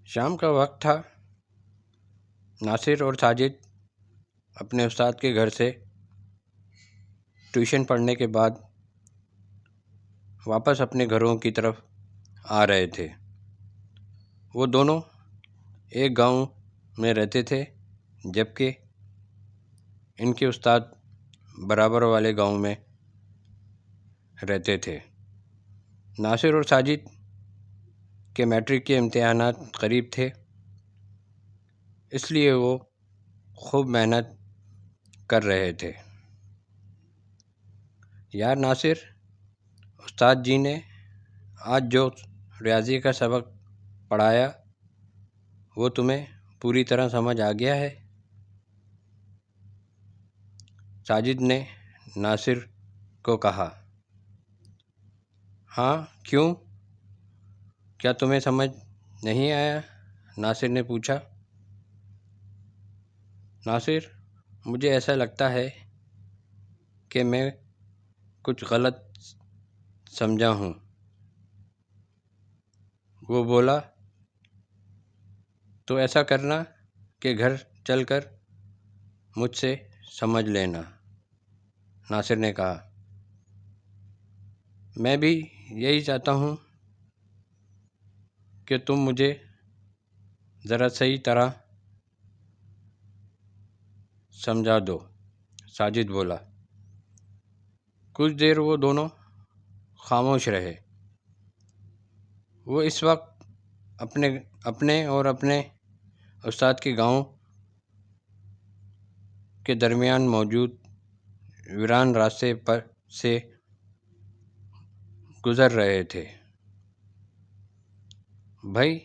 شام کا وقت تھا۔ ناصر اور ساجد اپنے استاد کے گھر سے ٹیوشن پڑھنے کے بعد واپس اپنے گھروں کی طرف آ رہے تھے۔ وہ دونوں ایک گاؤں میں رہتے تھے، جبکہ ان کے استاد برابر والے گاؤں میں رہتے تھے۔ ناصر اور ساجد کے میٹرک کے امتحانات قریب تھے، اس لیے وہ خوب محنت کر رہے تھے۔ یار ناصر، استاد جی نے آج جو ریاضی کا سبق پڑھایا وہ تمہیں پوری طرح سمجھ آ گیا ہے؟ ساجد نے ناصر کو کہا۔ ہاں، کیوں؟ کیا تمہیں سمجھ نہیں آیا؟ ناصر نے پوچھا۔ ناصر، مجھے ایسا لگتا ہے کہ میں کچھ غلط سمجھا ہوں۔ وہ بولا۔ تو ایسا کرنا کہ گھر چل کر مجھ سے سمجھ لینا، ناصر نے کہا۔ میں بھی یہی چاہتا ہوں کہ تم مجھے ذرا صحیح طرح سمجھا دو، ساجد بولا۔ کچھ دیر وہ دونوں خاموش رہے۔ وہ اس وقت اپنے اور اپنے استاد کے گاؤں کے درمیان موجود ویران راستے پر سے گزر رہے تھے۔ بھائی،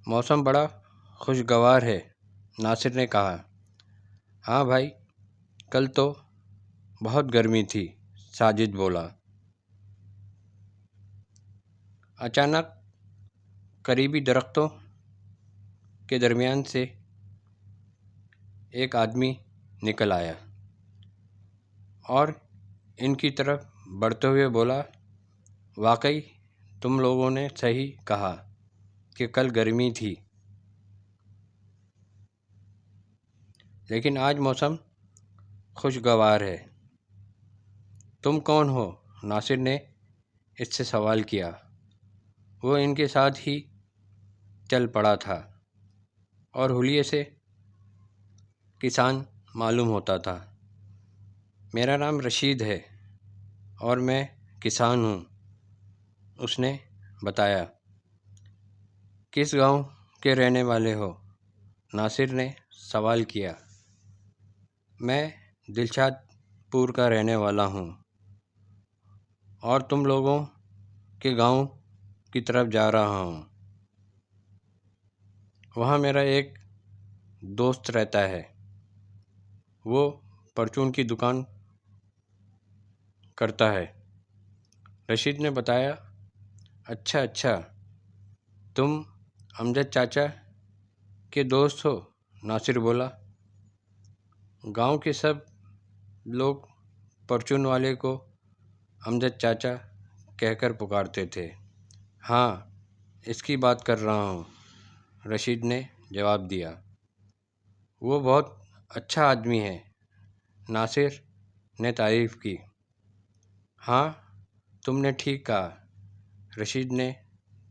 موسم بڑا خوشگوار ہے، ناصر نے کہا۔ ہاں بھائی، کل تو بہت گرمی تھی، ساجد بولا۔ اچانک قریبی درختوں کے درمیان سے ایک آدمی نکل آیا اور ان کی طرف بڑھتے ہوئے بولا۔ واقعی تم لوگوں نے صحیح کہا کہ کل گرمی تھی، لیکن آج موسم خوشگوار ہے۔ تم کون ہو؟ ناصر نے اس سے سوال کیا۔ وہ ان کے ساتھ ہی چل پڑا تھا اور حلیے سے کسان معلوم ہوتا تھا۔ میرا نام رشید ہے اور میں کسان ہوں، اس نے بتایا۔ کس گاؤں کے رہنے والے ہو؟ ناصر نے سوال کیا۔ میں دلشاد پور کا رہنے والا ہوں اور تم لوگوں کے گاؤں کی طرف جا رہا ہوں۔ وہاں میرا ایک دوست رہتا ہے، وہ پرچون کی دکان کرتا ہے، رشید نے بتایا۔ اچھا، تم امجد چاچا کے دوست ہو؟ ناصر بولا۔ گاؤں کے سب لوگ پرچون والے کو امجد چاچا کہہ کر پکارتے تھے۔ ہاں، اس کی بات کر رہا ہوں، رشید نے جواب دیا۔ وہ بہت اچھا آدمی ہے، ناصر نے تعریف کی۔ ہاں، تم نے ٹھیک کہا، رشید نے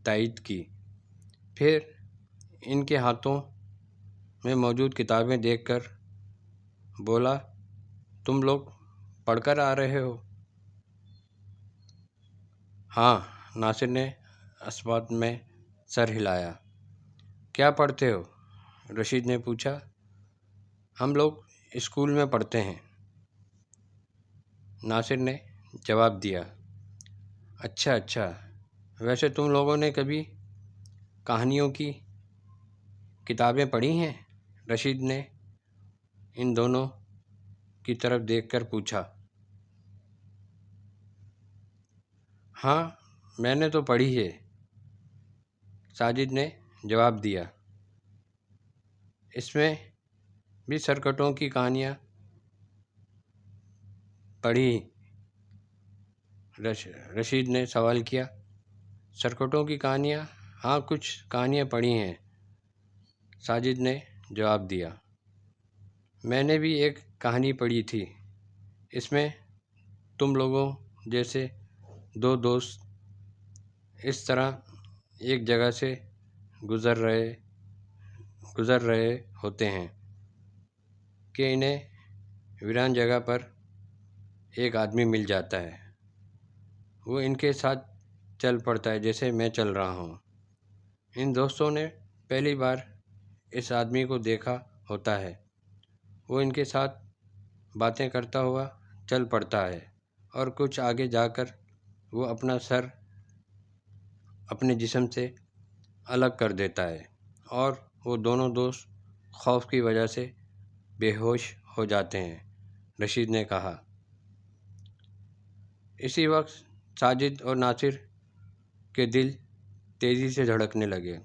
تائید کی۔ پھر ان کے ہاتھوں میں موجود کتابیں دیکھ کر بولا۔ تم لوگ پڑھ کر آ رہے ہو؟ ہاں، ناصر نے اثبات میں سر ہلایا۔ کیا پڑھتے ہو؟ رشید نے پوچھا۔ ہم لوگ اسکول میں پڑھتے ہیں، ناصر نے جواب دیا۔ اچھا، ویسے تم لوگوں نے کبھی کہانیوں کی کتابیں پڑھی ہیں؟ رشید نے ان دونوں کی طرف دیکھ کر پوچھا۔ ہاں، میں نے تو پڑھی ہے، ساجد نے جواب دیا۔ اس میں بھی سرکٹوں کی کہانیاں پڑھی؟ رشید نے سوال کیا۔ سرکٹوں کی کہانیاں؟ ہاں کچھ کہانیاں پڑھی ہیں، ساجد نے جواب دیا۔ میں نے بھی ایک کہانی پڑھی تھی، اس میں تم لوگوں جیسے دو دوست اس طرح ایک جگہ سے گزر رہے ہوتے ہیں کہ انہیں ویران جگہ پر ایک آدمی مل جاتا ہے۔ وہ ان کے ساتھ چل پڑتا ہے جیسے میں چل رہا ہوں۔ ان دوستوں نے پہلی بار اس آدمی کو دیکھا ہوتا ہے۔ وہ ان کے ساتھ باتیں کرتا ہوا چل پڑتا ہے اور کچھ آگے جا کر وہ اپنا سر اپنے جسم سے الگ کر دیتا ہے اور وہ دونوں دوست خوف کی وجہ سے بے ہوش ہو جاتے ہیں، رشید نے کہا۔ اسی وقت ساجد اور ناصر کے دل تیزی سے دھڑکنے لگے۔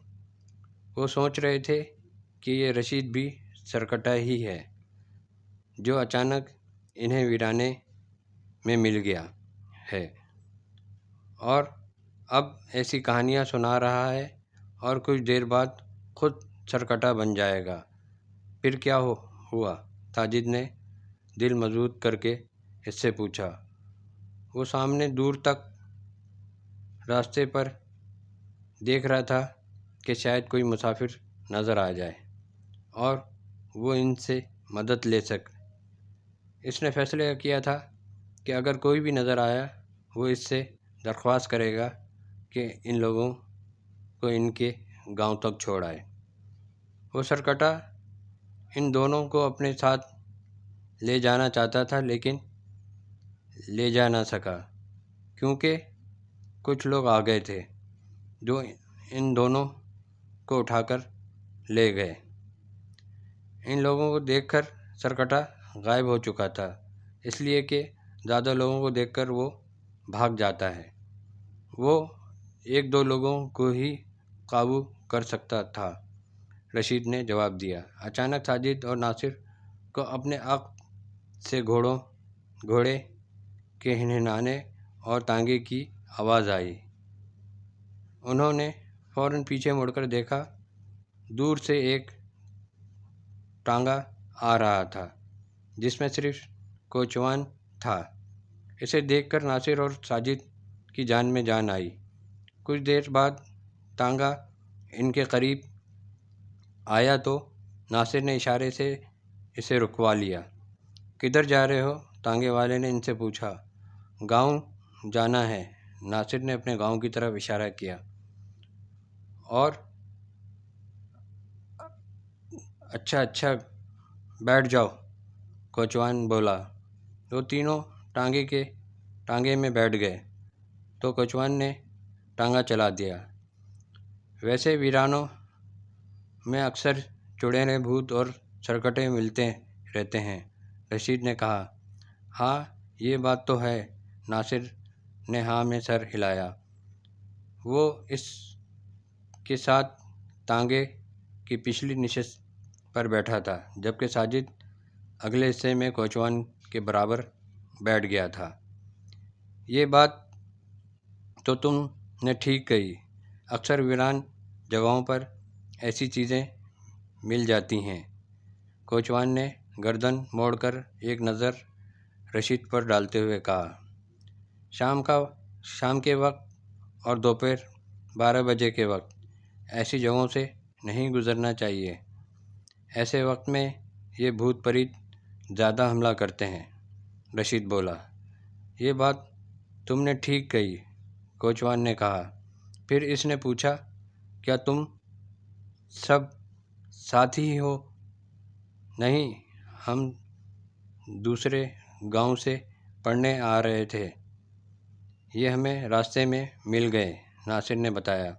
وہ سوچ رہے تھے کہ یہ رشید بھی سرکٹا ہی ہے جو اچانک انہیں ویرانے میں مل گیا ہے اور اب ایسی کہانیاں سنا رہا ہے اور کچھ دیر بعد خود سرکٹا بن جائے گا۔ پھر کیا ہوا؟ ساجد نے دل مضبوط کر کے اس سے پوچھا۔ وہ سامنے دور تک راستے پر دیکھ رہا تھا کہ شاید کوئی مسافر نظر آ جائے اور وہ ان سے مدد لے سکے۔ اس نے فیصلہ کیا تھا کہ اگر کوئی بھی نظر آیا وہ اس سے درخواست کرے گا کہ ان لوگوں کو ان کے گاؤں تک چھوڑ آئے۔ وہ سرکٹا ان دونوں کو اپنے ساتھ لے جانا چاہتا تھا لیکن لے جا نہ سکا کیونکہ کچھ لوگ آ گئے تھے جو ان دونوں کو اٹھا کر لے گئے۔ ان لوگوں کو دیکھ کر سرکٹا غائب ہو چکا تھا، اس لیے کہ زیادہ لوگوں کو دیکھ کر وہ بھاگ جاتا ہے۔ وہ ایک دو لوگوں کو ہی قابو کر سکتا تھا، رشید نے جواب دیا۔ اچانک ساجد اور ناصر کو اپنے عقب سے گھوڑے کے ہنہنانے اور تانگے کی آواز آئی۔ انہوں نے فوراً پیچھے مڑ کر دیکھا، دور سے ایک ٹانگا آ رہا تھا جس میں صرف کوچوان تھا۔ اسے دیکھ کر ناصر اور ساجد کی جان میں جان آئی۔ کچھ دیر بعد ٹانگا ان کے قریب آیا تو ناصر نے اشارے سے اسے رکوا لیا۔ کدھر جا رہے ہو؟ ٹانگے والے نے ان سے پوچھا۔ گاؤں جانا ہے، ناصر نے اپنے گاؤں کی طرف اشارہ کیا۔ اور اچھا بیٹھ جاؤ، کوچوان بولا۔ وہ تینوں ٹانگے میں بیٹھ گئے تو کوچوان نے ٹانگا چلا دیا۔ ویسے ویرانوں میں اکثر چڑیلیں، بھوت اور سرکٹے ملتے رہتے ہیں، رشید نے کہا۔ ہاں یہ بات تو ہے، ناصر نے ہاں میں سر ہلایا۔ وہ اس کے ساتھ ٹانگے کی پچھلی نشست پر بیٹھا تھا جبکہ ساجد اگلے حصے میں کوچوان کے برابر بیٹھ گیا تھا۔ یہ بات تو تم نے ٹھیک کہی، اکثر ویران جگہوں پر ایسی چیزیں مل جاتی ہیں، کوچوان نے گردن موڑ کر ایک نظر رشید پر ڈالتے ہوئے کہا۔ شام کے وقت اور دوپہر 12 بجے کے وقت ایسی جگہوں سے نہیں گزرنا چاہیے، ایسے وقت میں یہ بھوت پریت زیادہ حملہ کرتے ہیں، رشید بولا۔ یہ بات تم نے ٹھیک کہی، کوچوان نے کہا۔ پھر اس نے پوچھا، کیا تم سب ساتھ ہی ہو؟ نہیں، ہم دوسرے گاؤں سے پڑھنے آ رہے تھے، یہ ہمیں راستے میں مل گئے، ناصر نے بتایا۔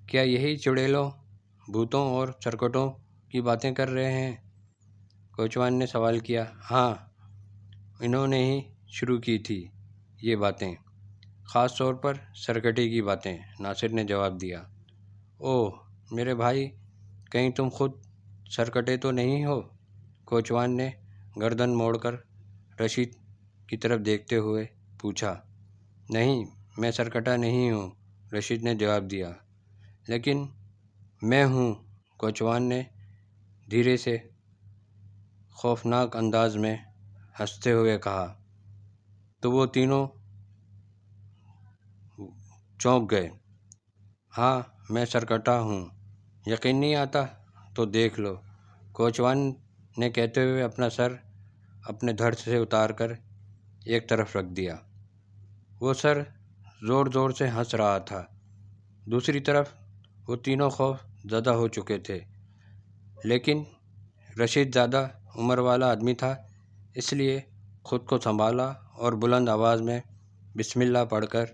کیا یہی چڑیلوں، بھوتوں اور سرکٹوں کی باتیں کر رہے ہیں؟ کوچوان نے سوال کیا۔ ہاں، انہوں نے ہی شروع کی تھی یہ باتیں، خاص طور پر سرکٹے کی باتیں، ناصر نے جواب دیا۔ اوہ میرے بھائی، کہیں تم خود سرکٹے تو نہیں ہو؟ کوچوان نے گردن موڑ کر رشید کی طرف دیکھتے ہوئے پوچھا۔ نہیں، میں سرکٹا نہیں ہوں، رشید نے جواب دیا۔ لیکن میں ہوں، کوچوان نے دھیرے سے خوفناک انداز میں ہنستے ہوئے کہا۔ تو وہ تینوں چونک گئے۔ ہاں، میں سرکٹا ہوں، یقین نہیں آتا تو دیکھ لو، کوچوان نے کہتے ہوئے اپنا سر اپنے دھڑ سے اتار کر ایک طرف رکھ دیا۔ وہ سر زور زور سے ہنس رہا تھا۔ دوسری طرف وہ تینوں خوف زدہ ہو چکے تھے، لیکن رشید زیادہ عمر والا آدمی تھا، اس لیے خود کو سنبھالا اور بلند آواز میں بسم اللہ پڑھ کر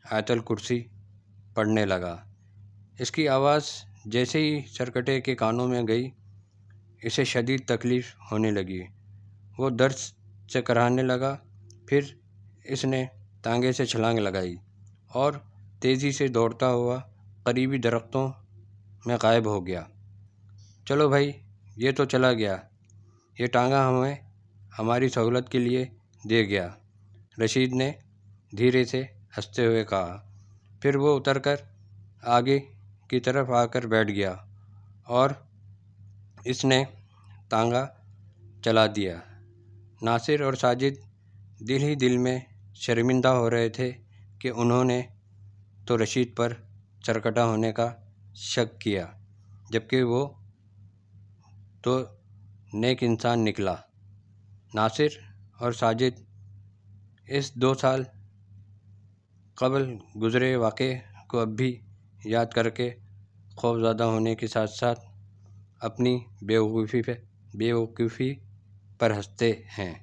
آیت الکرسی پڑھنے لگا۔ اس کی آواز جیسے ہی سرکٹے کے کانوں میں گئی، اسے شدید تکلیف ہونے لگی۔ وہ درد سے کراہنے لگا۔ پھر اس نے تانگے سے چھلانگ لگائی اور تیزی سے دوڑتا ہوا قریبی درختوں میں غائب ہو گیا۔ چلو بھائی، یہ تو چلا گیا، یہ ٹانگا ہمیں ہماری سہولت کے لیے دے گیا، رشید نے دھیرے سے ہنستے ہوئے کہا۔ پھر وہ اتر کر آگے کی طرف آ کر بیٹھ گیا اور اس نے تانگا چلا دیا۔ ناصر اور ساجد دل ہی دل میں شرمندہ ہو رہے تھے کہ انہوں نے تو رشید پر سرکٹا ہونے کا شک کیا، جبکہ وہ تو نیک انسان نکلا۔ ناصر اور ساجد اس 2 سال قبل گزرے واقعے کو اب بھی یاد کر کے خوف زدہ ہونے کے ساتھ ساتھ اپنی بیوقوفی پر ہنستے ہیں۔